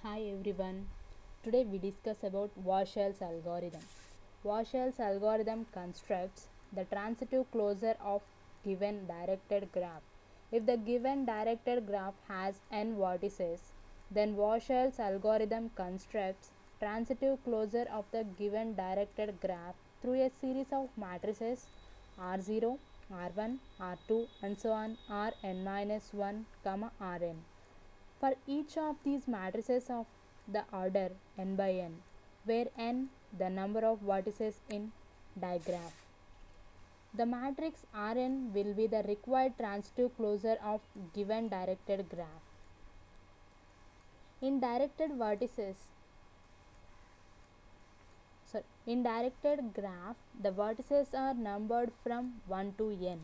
Hi everyone. Today we discuss about Warshall's algorithm. Warshall's algorithm constructs the transitive closure of given directed graph. If the given directed graph has n vertices, then Warshall's algorithm constructs transitive closure of the given directed graph through a series of matrices R0, R1, R2 and so on Rn-1, Rn for each of these matrices of the order n by n, where n the number of vertices in digraph. The matrix Rn will be the required transitive closure of given directed graph. In directed vertices, in directed graph, the vertices are numbered from 1 to n.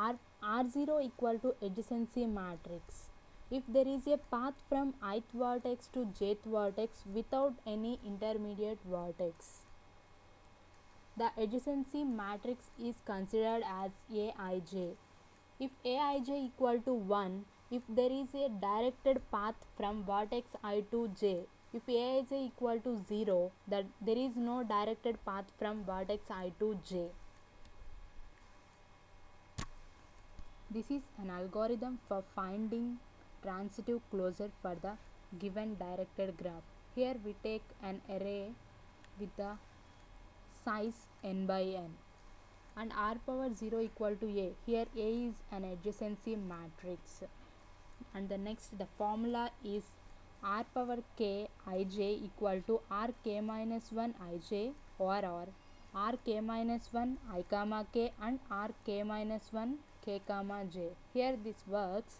R0 equal to adjacency matrix. If there is a path from ith vertex to jth vertex without any intermediate vertex, the adjacency matrix is considered as Aij. If Aij equal to 1, if there is a directed path from vertex I to j, if Aij equal to 0, that there is no directed path from vertex I to j. This is an algorithm for finding transitive closure for the given directed graph. Here we take an array with the size n by n and r power 0 equal to a. Here a is an adjacency matrix. And the next, the formula is r power k ij equal to r k minus 1 ij or r k minus 1 I comma k and r k minus 1 k comma j. Here this works.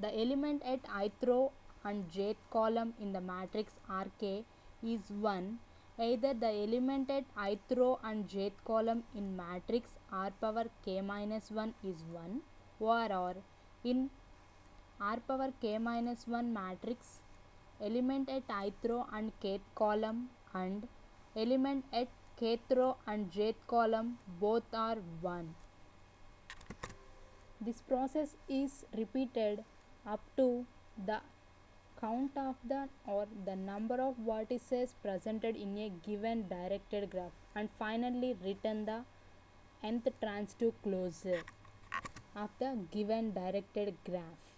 The element at ith row and jth column in the matrix Rk is 1. Either the element at ith row and jth column in matrix R power k minus 1 is 1 or in R power k minus 1 matrix element at ith row and kth column and element at kth row and jth column both are 1. This process is repeated up to the count of the or the number of vertices presented in a given directed graph and finally return the nth transitive closure of the given directed graph.